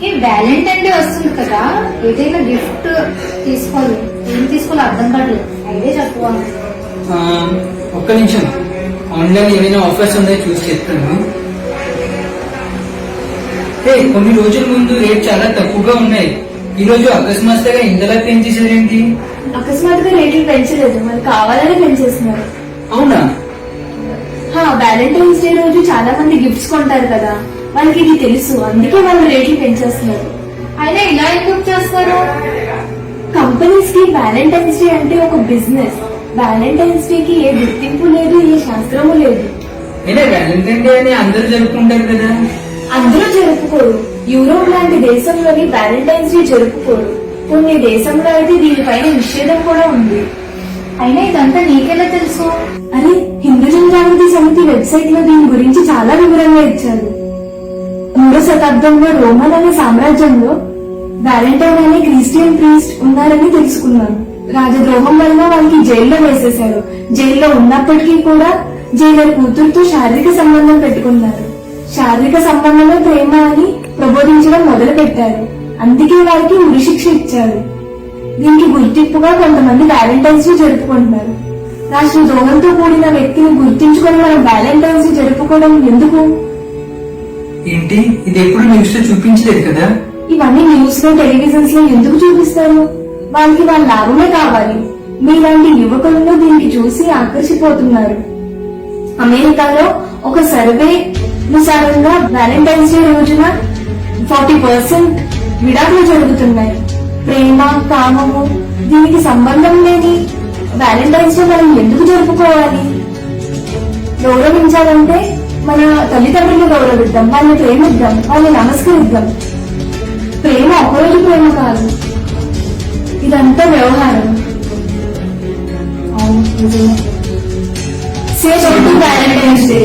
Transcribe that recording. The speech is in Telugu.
ఈ వ్యాలంటైన్ డే వస్తుంది కదా, ఏదైనా గిఫ్ట్ తీసుకోవాలి. ఏం తీసుకోవాలి అర్థం కావట్లేదు. ఐడియా చెప్పు. ఒక్క నిమిషం, ఆన్లైన్ ఏమైనా ఆఫర్స్ ఉన్నాయో చూసి చెప్తాను. కొన్ని రోజుల ముందు రేట్ చాలా తక్కువగా ఉన్నాయి. ఈ రోజు అకస్మాత్తుగా ఇంతలా పెంచేసారేంటి? అకస్మాత్తుగా రేట్లు పెంచలేదు, మరి కావాలని పెంచేస్తున్నారు. అవునా? వ్యాలంటైన్స్ డే రోజు చాలా మంది గిఫ్ట్స్ కొంటారు కదా, వాళ్ళకి ఇది తెలుసు, అందుకే వాళ్ళు రేట్లు పెంచేస్తున్నారు. అయినా ఇలా ఎందుకు చేస్తారు? కంపెనీస్ కి వ్యాలంటైన్స్ డే అంటే ఒక బిజినెస్. వ్యాలంటైన్స్ డే కి ఏ గుర్తింపు లేదు, ఏ శాస్త్రము లేదు. వ్యాలంటైన్ డే అని అందరూ జరుపుకుంటారు కదా. అందరూ జరుపుకోరు. యూరోప్ లాంటి దేశంలోని వ్యాలంటైన్స్ డే జరుపుకోరు. కొన్ని దేశంలో అయితే దీనిపైన నిషేధం కూడా ఉంది. అయినా ఇదంతా నీకెలా తెలుసు? అరే, హిందూ జనజాగృతి సమితి వెబ్సైట్ లో దీని గురించి చాలా వివరంగా ఇచ్చారు. 3వ శతాబ్దంలో రోమన్ అనే సామ్రాజ్యంలో వ్యాలంటైన్ అనే క్రిస్టియన్ ప్రీస్ట్ ఉన్నారని తెలుసుకున్నాను. రాజద్రోహం వల్ల వాళ్ళకి జైల్లో వేసేశారు. జైల్లో ఉన్నప్పటికీ కూడా జైలర్ కూతురుతో శారీరక సంబంధం పెట్టుకున్నారు. శారీరక సంబంధమే ప్రేమ అని ప్రబోధించడం మొదలు పెట్టారు. అందుకే వారికి ఉరిశిక్ష ఇచ్చారు. దీనికి గుర్తింపుగా కొంతమంది వ్యాలంటైన్స్ డే జరుపుకుంటున్నారు. రాష్ట్ర ద్రోహంతో కూడిన వ్యక్తిని గుర్తించుకొని మనం వ్యాలంటైన్స్ డే జరుపుకోవడం ఎందుకు? ఏంటి, ఇది ఎప్పుడు న్యూస్ లో చూపించలేదు కదా? ఇవన్నీ న్యూస్ లో, టెలివిజన్స్ లో ఎందుకు చూపిస్తారు? వాళ్ళకి వాళ్ళ లాభమే కావాలి. మీలాంటి యువకులను దీనికి చూసి ఆకర్షిపోతున్నారు. అమెరికాలో ఒక సర్వే అనుసారంగా వ్యాలంటైన్స్ డే రోజున 40% విడాకులు జరుగుతున్నాయి. ప్రేమ, కామము దీనికి సంబంధం లేని వ్యాలంటైన్స్ డే మనం ఎందుకు జరుపుకోవాలి? గౌరవించాలంటే మన తల్లిదండ్రులను గౌరవిద్దాం, వాళ్ళని ప్రేమిద్దాం, వాళ్ళని నమస్కరిద్దాం. ప్రేమ ఒకరోజు ప్రేమ కాదు, ఇదంతా వ్యవహారం. Say no to Valentine's day.